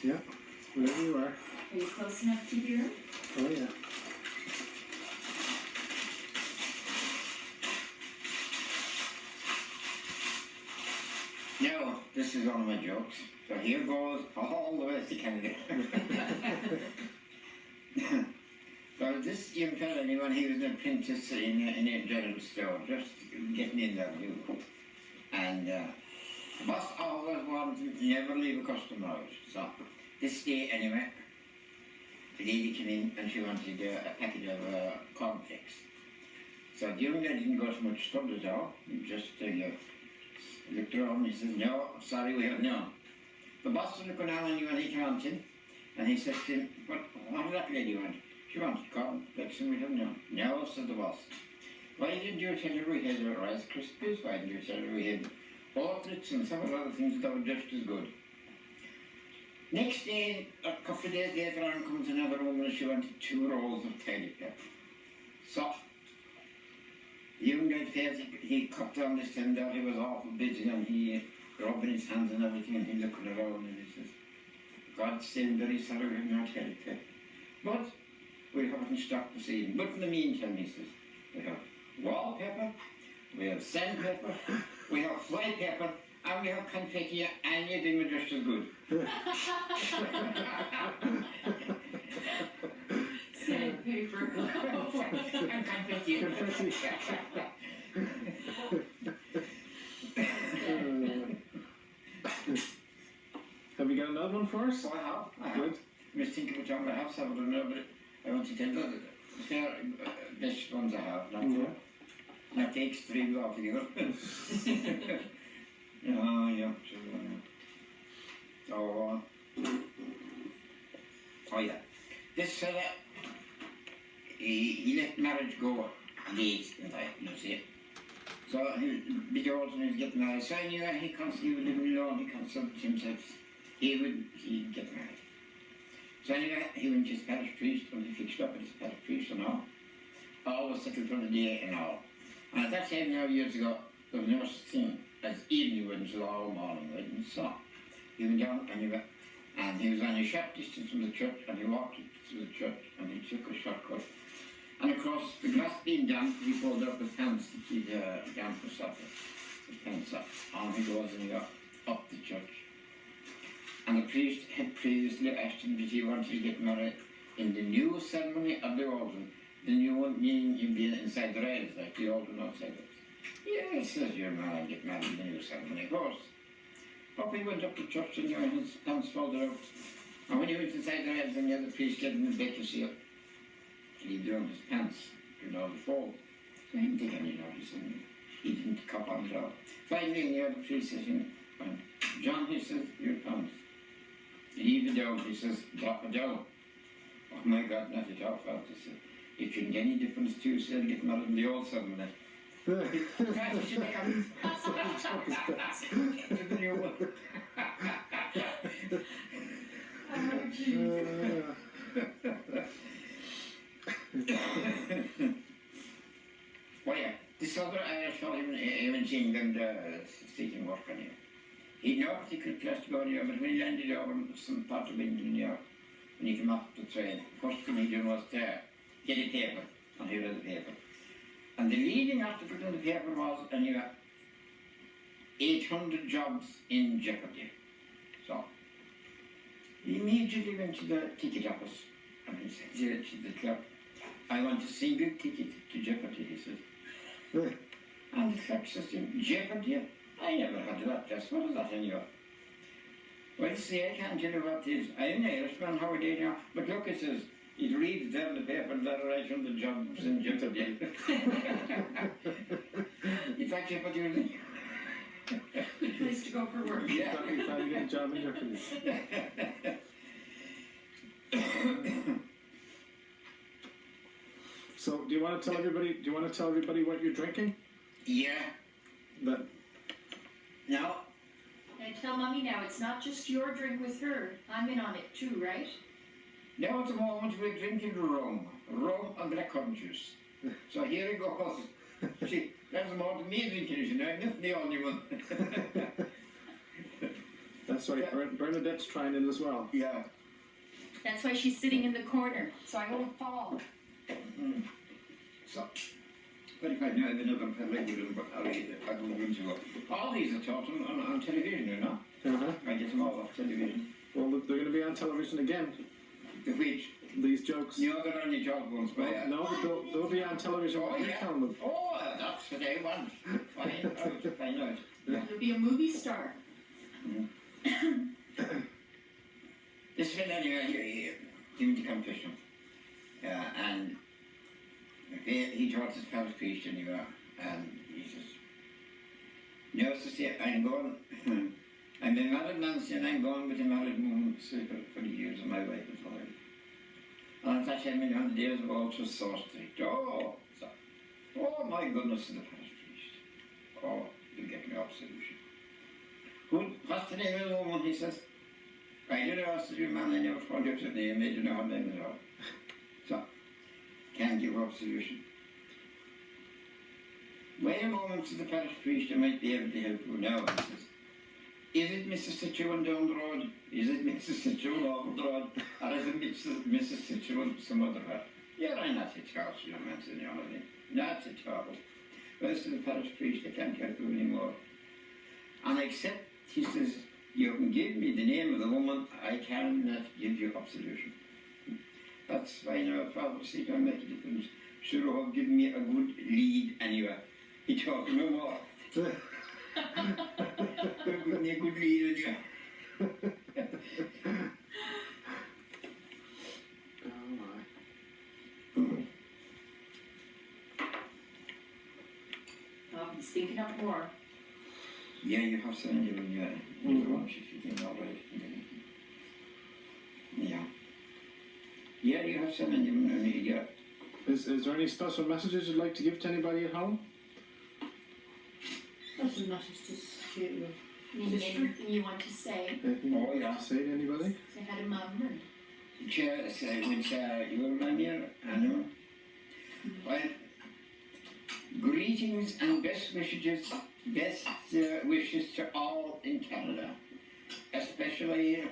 Yeah, wherever you are. Are you close enough to hear? Oh yeah. Now, this is one of my jokes. So here goes all the way to Canada. So this young fella, when he was an apprentice in a general store, just getting in there new. And the boss always wanted him to never leave a customer out. So this day anyway, the lady came in and she wanted a packet of cornflakes. So the young lady didn't go so much trouble at all. He just looked around and he says, "No, sorry, we have no." The boss was looking down on you when he came on to him, and he said to him, what did that lady want? She wanted cornflakes and we have no. "No," said the boss. "Why didn't you tell her we had Rice Krispies? Why didn't you tell her we had Oatlets and some of the other things that were just as good?" Next day, a couple of days later on, comes another woman and she wanted 2 rolls of toilet paper. So, the young guy says he cut down this time that he was awful busy and he rubbing his hands and everything and he looking around and he says, "God save very sorry we have not toilet paper. But we haven't stopped this evening. But in the meantime," he says, "we have wallpaper, we have sandpaper, we have flypaper, and we have confetti, and you think we're just as good." Sandpaper. And confetti. Have you got another one for us? So I have. Good. I was thinking about I have several, but I want to tell you the fair best ones I have. Not the extreme altogether. Yeah. Oh yeah. This fella, he let marriage go late in life, you see. So he big old when he was getting married. So anyway, he was living alone, he consulted himself. He'd get married. So anyway, he went to his parish priest and he fixed up with his parish priest and all was settled for the day and all. And at that time, years ago, there was no such thing as evening weddings all morning weddings. So he went down anyway, and he was on a short distance from the church, and he walked to the church, and he took a shortcut. And of course, the glass being down, he pulled up his pants to keep down for supper. His pants up. On he goes and he got up the church. And the priest had previously asked him if he wanted to get married in the new ceremony of the old one. The new one meaning you'd be inside the rails, like the old one outside the rails. "Yes," says your man, "get married in the new ceremony, of course." Up he went up to church and his pants folded out. And when he went inside the rails, and the other priest getting his bed to see it, he drew on his pants, the fold. So he didn't take any notice and he didn't cop on it all. Finally, the other priest says to him, "John," he says, "your pants." "Leave it down," he says, "drop it down." "Oh my God, not at all," felt he said. "It shouldn't make any difference to you, said, get married in the old ceremony." That should become to the new one. Oh, geez. Well, yeah, this other Irish fellow in England station work on here. He'd no particular place to go anywhere, but when he landed over in some part of England, when he came off the train, first thing he did was to get a paper, and he read the paper. And the leading article in the paper was, 800 jobs in jeopardy. So, he immediately went to the ticket office, and he said to the clerk, "I want a single ticket to jeopardy," he said. And the clerk says to him, "Jeopardy? I never heard of that place. What is that anyway?" "Well, see, I can't tell you what it is. I'm an Irishman, how are you now? But look," it says, "it reads there in the paper that are 800 jobs in jeopardy." It's actually what you're doing. Good place to go for work. Yeah. You thought you got a job in jeopardy. So, do you want to tell everybody what you're drinking? Yeah. That Now, And tell Mommy now, it's not just your drink with her. I'm in on it too, right? now at the moment we're drinking rum and black currant juice. So here it goes. See, that's more than me drinking, you know, I'm not the only one. That's right. Yeah. Bernadette's trying it as well. Yeah. That's why she's sitting in the corner, so I won't fall. Mm. So, but if I knew another family would I go into it. All these are taught on television, you know. Uh-huh. I get them all off television. Well, they're going to be on television again. The which, These jokes. you know, they're only job ones, but No, but they'll be on television. Oh, You're yeah. telling them. oh, that's what they want. Find out. You'll be a movie star. This fella anyway, he came to competition. And he taught his parish priest anyway, and he says, no, sister, I'm going, I'm a married man, and I'm going with a married woman for the years of my wife and father. And at that time, on the days of all, it was so strict. Oh, my goodness, to the parish priest. Oh, you'll get me absolution. What's the name of the woman, he says? I did ask the man, I never found out the name, they didn't know her name at all. So, can't give absolution. Wait a moment to the parish priest, I might be able to help you now, he says. Is it Mrs. Situan down the road? Is it Mrs. Situan over the road? Or is it Mrs. Situan some other way? Yeah, I'm not at all, you know, answered the other thing. Not at all. Well, to the parish priest, I can't help you anymore. And except, he says, you can give me the name of the woman, I cannot give you absolution. That's fine, our father said, don't make a difference. Should have given me a good lead anyway. He talked no more. Give me a good lead anyway. Oh my. Oh, he's thinking up more. Yeah, you have some you when you watch if you think already. Yeah. Yeah, you have some when you get. Is there any special messages you'd like to give to anybody at home? That's a message to share with. Anything you want to say? Anything Oh, you'd yeah. like to say to anybody? Say hi to Mum and Chair, which you were my mirror, I know. Well, greetings and best wishes to all in Canada, especially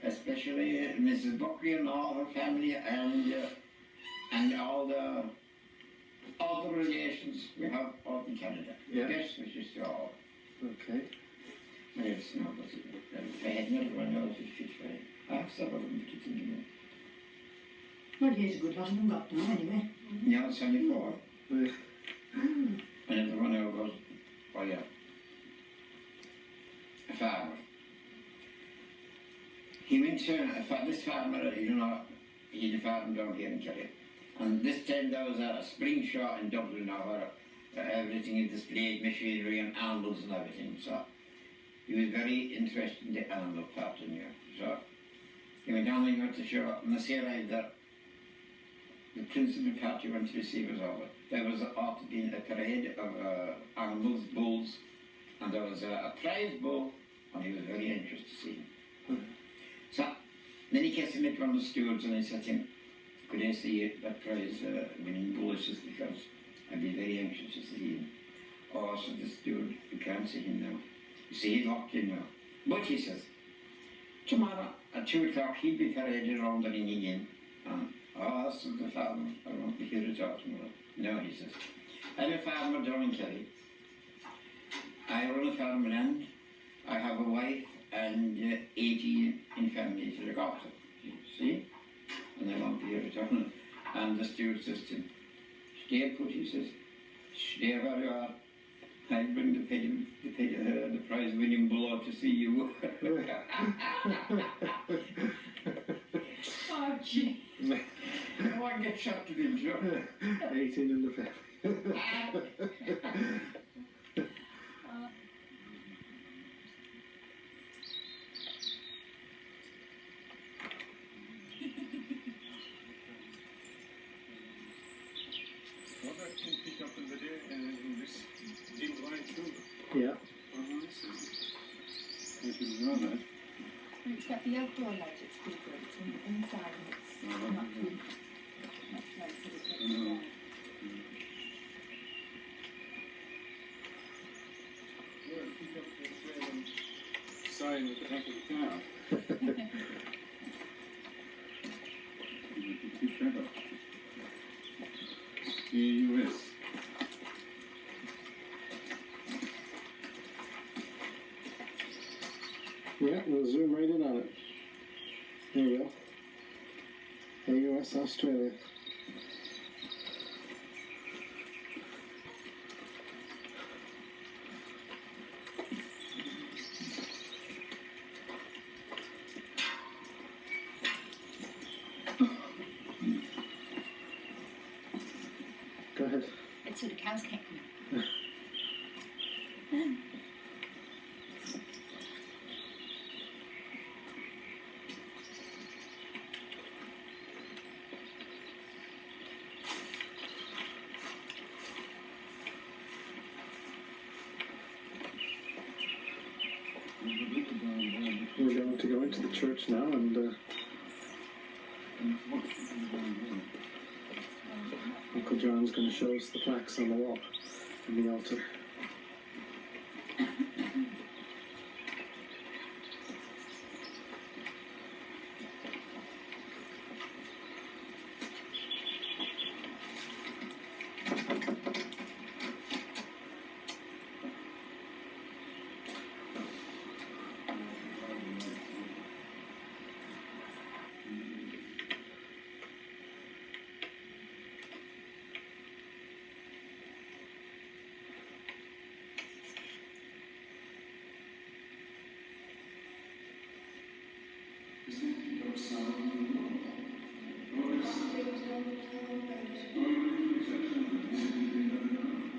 Mrs. Buckley and all her family and all the relations we have out in Canada. Yeah. Best wishes to all. Okay. Well, it's not, but if I had another one, I would fit for it. I have several of them to think about. Well, here's a good lot of them got now anyway. Yeah, it's only four. Yeah. And the one over was, oh yeah, a farmer. He went to this farmer, you know, he had a farm down here in Kerry. And this time there was a spring show in Dublin now where everything is displayed, machinery and animals and everything. So he was very interested in the animal part in here. So he went down and went to the show, and as he arrived there, the principal party went to receive us over. There was ought to be a parade of animals, bulls, and there was a prize bull, and he was very anxious to see him. So then he came to meet one of the stewards, and he said to him, could I see that prize winning bull? He says, because I'd be very anxious to see him. Oh, so the steward, you can't see him now. You see, he's locked in now. But he says, tomorrow at 2 o'clock he'll be paraded around the ring again. So the farmer, I won't be here to talk tomorrow. No, he says, I'm a farmer down in Kerry. I run a farmland. I have a wife and 80 in family to look after. See? And I won't be here to talk. And the steward says to him, stay put, he says, stay where you are. I'll bring the prize winning bull out to see you. oh, gee. No one gets shot to him, sure. 18 in the family. What I can pick up in the day in this in line too. Yeah. It is not that. It's got the outdoor light, it's pretty good. It's on the inside and it's not too much light for the No. Side sign at the back of the car. Too clever. AUS. Yeah, we'll zoom right in on it. There we go. AUS Australia. Go ahead. It's so the cows can't come. We're going to go into the church now and Uncle John's going to show us the plaques on the wall and the altar.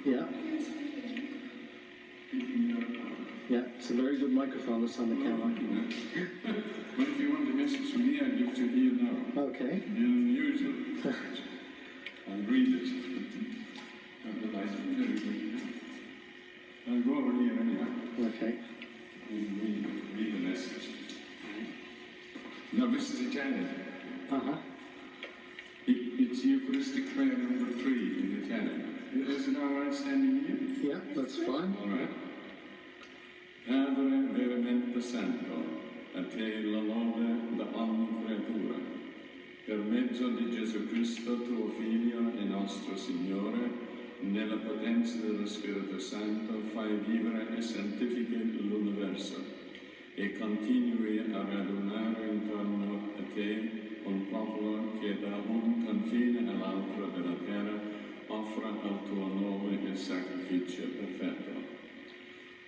Yeah. Yeah, it's a very good microphone that's on the camera. But if you want a message from me, I'll give it to you now. Okay. Unusual. I'll read it. Otherwise, very quickly. I'll go over here anyhow. Okay. And read the message. Now, this is Italian. Uh-huh. It's Eucharistic prayer number 3 in Italian. Is it all right standing here? Yeah, that's fine. All right. Padre veramente santo, a te la lode da ogni creatura. Per mezzo di Gesù Cristo, tuo Figlio e nostro Signore, nella potenza dello Spirito Santo, fai vivere e santifichi l'universo e continui a radunare intorno a te un popolo che da un confine all'altro della terra offra al tuo nome il sacrificio perfetto.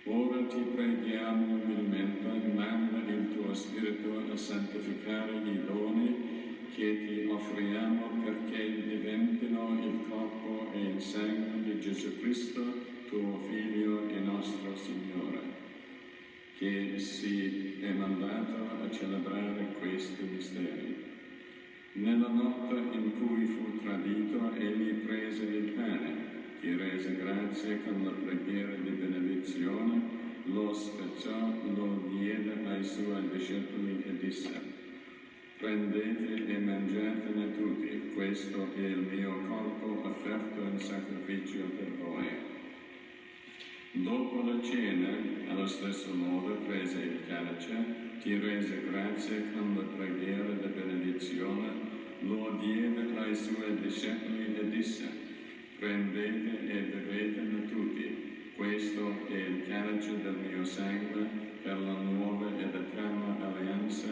Ora ti preghiamo umilmente, manda il tuo Spirito a santificare i doni che ti offriamo perché diventino il corpo e il sangue di Gesù Cristo, tuo Figlio e nostro Signore, che si è mandato a celebrare questi misteri. Nella notte in cui fu tradito, egli prese il pane, ti rese grazie con la preghiera di benedizione, lo spezzò, lo diede ai suoi discepoli e disse: prendete e mangiatene tutti, questo è il mio corpo offerto in sacrificio per voi. Dopo la cena, allo stesso modo, prese il calice, ti rese grazie con la preghiera di benedizione, lo diede ai suoi discepoli e disse: prendete e bevetene tutti, questo è il calice del mio sangue per la nuova ed eterna alleanza,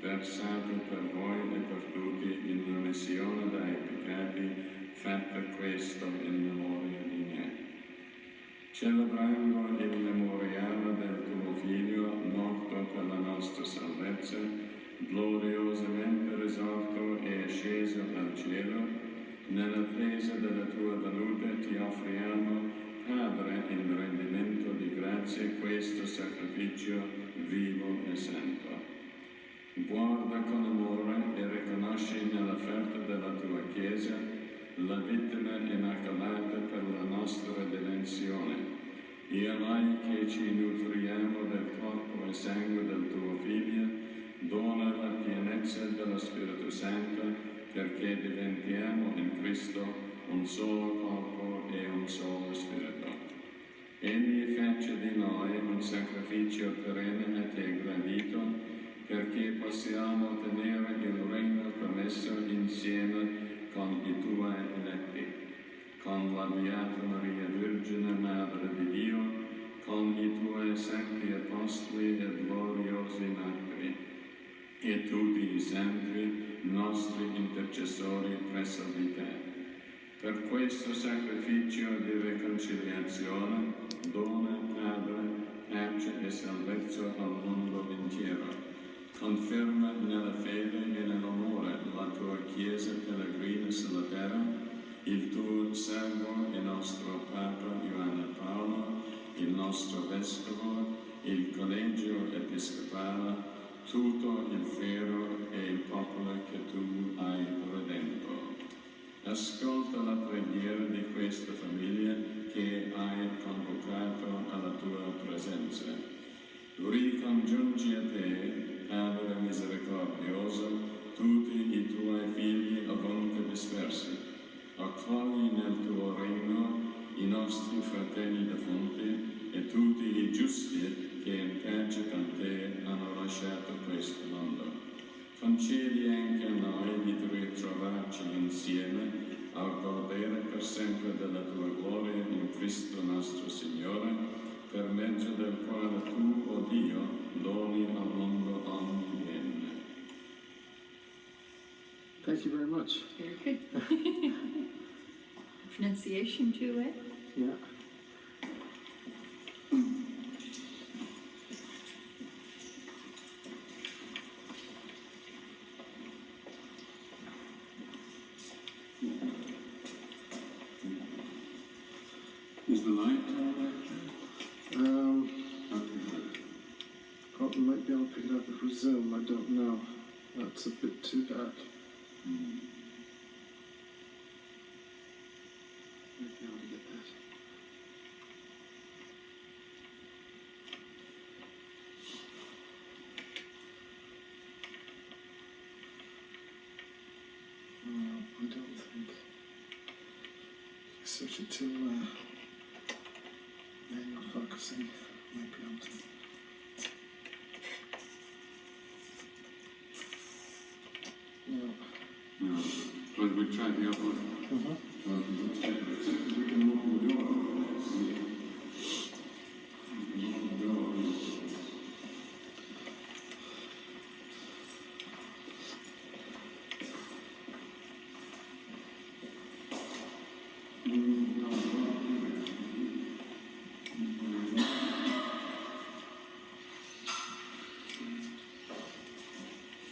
versato per voi e per tutti in remissione dai peccati, fate questo in memoria di me. Celebrando il memoriale del tuo Figlio, morto per la nostra salvezza, gloriosamente risorto e sceso al cielo, nell'attesa della tua venuta ti offriamo, Padre, in rendimento di grazie, questo sacrificio vivo e santo. Guarda con amore e riconosci nell'offerta della tua Chiesa la vittima immacolata per la nostra redenzione. Io noi che ci nutriamo del corpo e sangue del tuo Figlio, dona la pienezza dello Spirito Santo, perché diventiamo in Cristo un solo corpo e un solo Spirito. Egli fece di noi un sacrificio perenne a te gradito, perché possiamo ottenere il regno promesso insieme con i tuoi eletti, con la Beata Maria Vergine, Madre di Dio, con i tuoi santi apostoli e gloriosi martiri, e tutti i santi nostri intercessori presso di te. Per questo sacrificio di riconciliazione, dona, Padre, pace e salvezza al mondo intero. Conferma nella fede e nell'amore la tua Chiesa pellegrina sulla terra, il tuo servo e nostro Papa Ioanne Paolo, il nostro Vescovo, il Collegio Episcopale, tutto il clero e il popolo che tu hai redento. Ascolta la preghiera di questa famiglia che hai convocato alla tua presenza. Ricongiungi a te, Padre misericordioso, tutti i tuoi figli ovunque dispersi. Accogli nel tuo regno i nostri fratelli defunti e tutti i giusti che in pace con te hanno lasciato questo mondo. Concedi anche a noi di ritrovarci insieme al godere per sempre della tua gloria in Cristo nostro Signore, per mezzo del quale tu, o Dio, doni al mondo ogni bene. Thank you very much. Very good. Pronunciation too, eh? Yeah. Is the light? Oh, we might be able to pick it up if we zoom. I don't know. That's a bit too dark. Might be able to get that. No, I don't think. Switch it to manual focusing. Might be able to. No. No. But we tried the other one. We can open the door. We can open the door.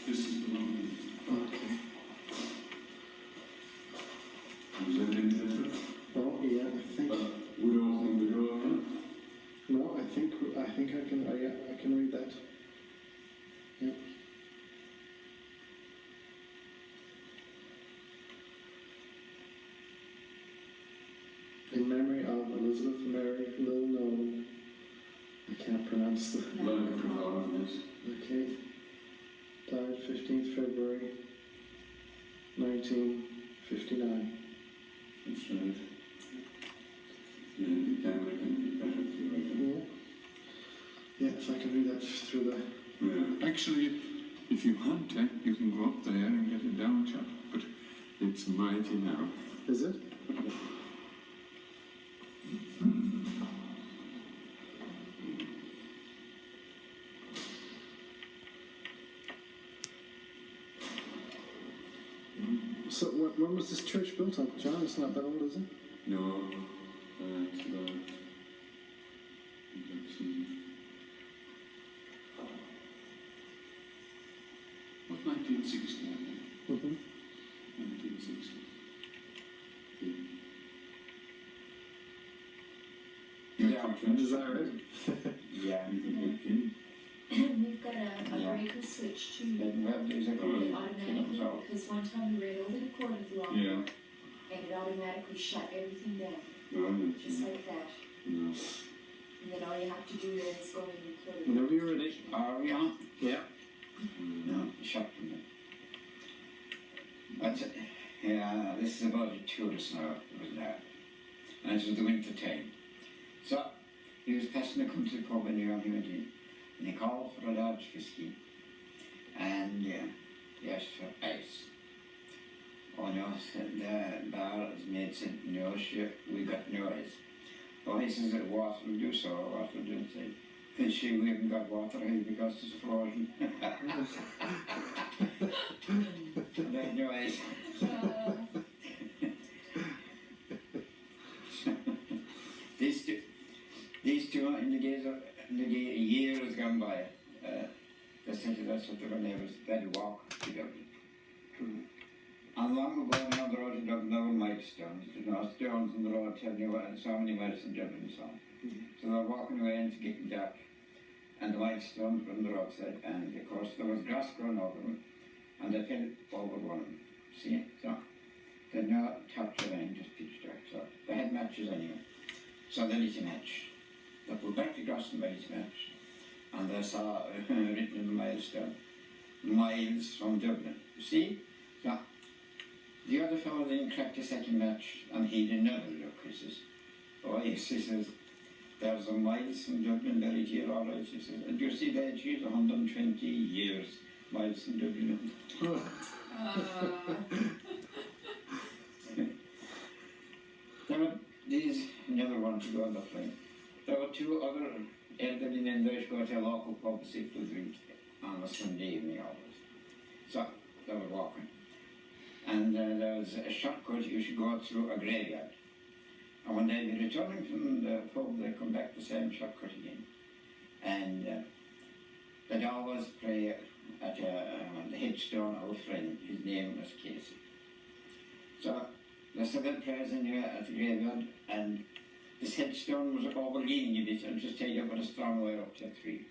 This is the one. Okay. Was that interesting? Oh yeah, I think. Would open the door? No, I think I can. Yeah, I can read that. Yeah. In memory of Elizabeth Mary Lil Nolan. I can't pronounce the. Like the God of this. Okay. Died 15th February 1959. That's right. Yeah, the camera can be better too, I think. Yeah. Yeah, if I can read that through the. Yeah. Actually, if you hunt, you can go up there and get a down shot, but it's mighty now. Is it? So when was this church built on? John, it's not that old, is it? No, it's about, let's see, what, 1960, I think. Mm-hmm. 1960. Yeah. Is that right? Yeah. We've got a Yeah. breaker switch too. That is a It good automatically, so. because one time we ran over the cord of the lawn, Yeah. and it automatically shut everything down, No, just like that. no. And then all you have to do then is go in and put it. Whenever you're ready. Are we on? Yeah. No, shut them. But, yeah, this is about the tourist now, wasn't that? And this was the winter time. So, he was passing the country pub when he went in, and he called for a large whiskey, and he asked for ice. Oh no, said the bar's mate said, no, sure, we got no ice. Oh, he says that water will do so, water will do so. And she, we haven't got water here because it's frozen. There's no ice. These two in the years gone by, they said that's what they were neighbours, they'd walk together. And long ago on the road to Dublin, there were milestones. There's no stones on the road telling you so many miles in Dublin and so on. So they're walking away into getting dark, and the milestones were on the roadside, and of course there was grass growing over them, and they fell over one of them. See? So they had no top to line, just pitch dark. So they had matches anyway. So they lit a match. They put back the grass and they lit a match. And they saw written in the milestone, miles from Dublin. You see? So the other fellow didn't crack the second match, and he didn't never look. He says, oh yes, he says, there's a miles from Dublin, very dear, all right, he says. And you see that she's 120 years, miles from Dublin. There were these, never want to go on the plane. There were two other elderly men there to go to a local pub to sit to drink on a Sunday evening always. So they were walking. And there was a shortcut, you should go through a graveyard. And when they'd be returning from the pub, they'd come back the same shortcut again. And they'd always pray at the headstone of a friend. His name was Casey. So they said their prayers in here at the graveyard, and this headstone was overleaning a bit and just tied up with a strong wire up to a tree.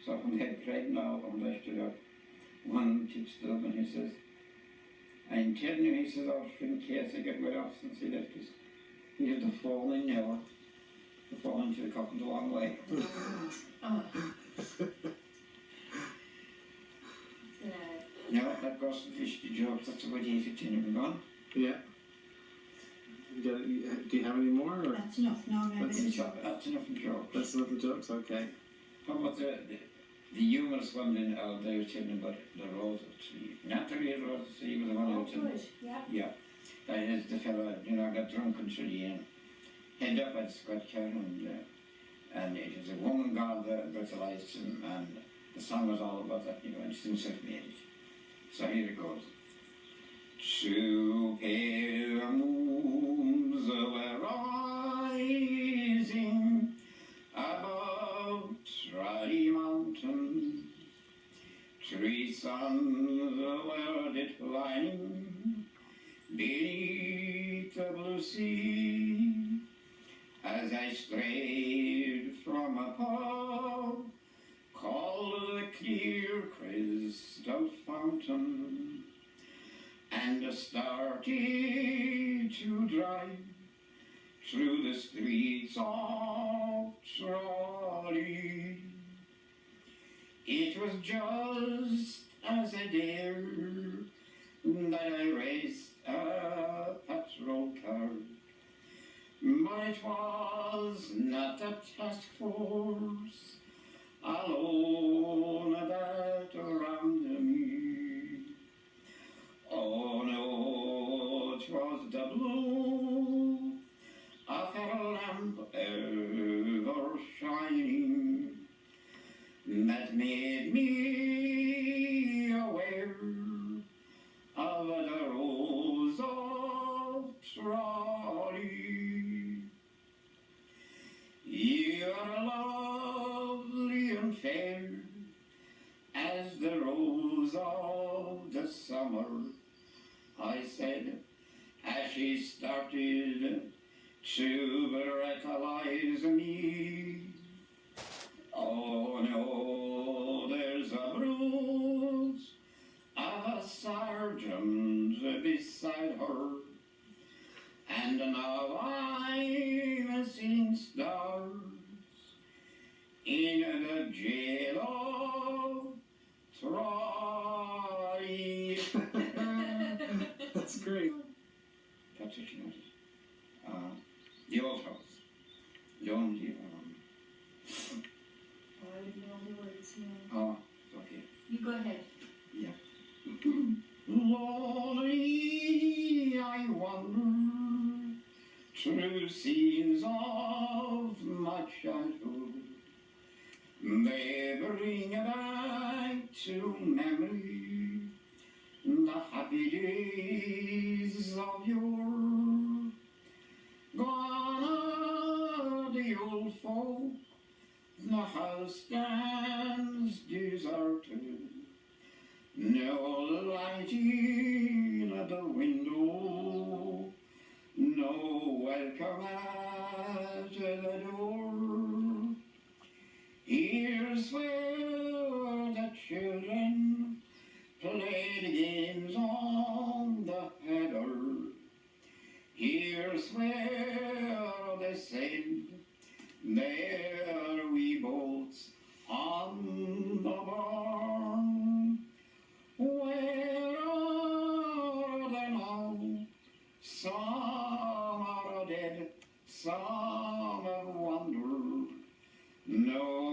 So when they had prayed now, when they stood up, one stood up and he says, I'm telling you, he says, our friend Casey got way off since he left us. He had to fall in now. To fall into the coffin a long way. Now, that goes to fish the jokes, that's about 8 or 10 of them gone. Yeah. Do you have any more? Or? That's enough, no, maybe. That's enough of jokes. That's enough of jokes, okay. How about the humorous one then out there telling about the rose tree? Not the real rose tree, but the one out in. Yeah. Yeah. That is the fellow, got drunk and tree and head up at Scott Karen, and it is a woman god that brutalized him, and the song was all about that, and it's himself made it. So here it goes. Two pale moons were rising above Tree Mountain. 3 suns were declining beneath the blue sea. As I strayed from a pub called the Clear Crystal Fountain, and started to drive through the streets of Trolley. It was just as I dared that I raced a patrol car, but it was not a task force alone that around me. Oh no, it was the blue of a lamp ever shining that made me aware of the rose of Trolley. You are lovely and fair as the rose of the summer, I said, as she started to brutalize me. Oh no, there's a bruise of a sergeant beside her, and now I'm seeing stars in the jail of Troy. That's great. That's what you notice. The old house, lonely, Ja, okej. You go ahead. Lonely I wander through scenes of my childhood. They bring back to memory the happy days of yore. Gone are the old folk, the house stands deserted. No light in the window, no welcome at the door. Here's where the children play the games on the heather. Here's where they sailed their wee boats on the barn. Where are they now? Some are dead, some have wandered. No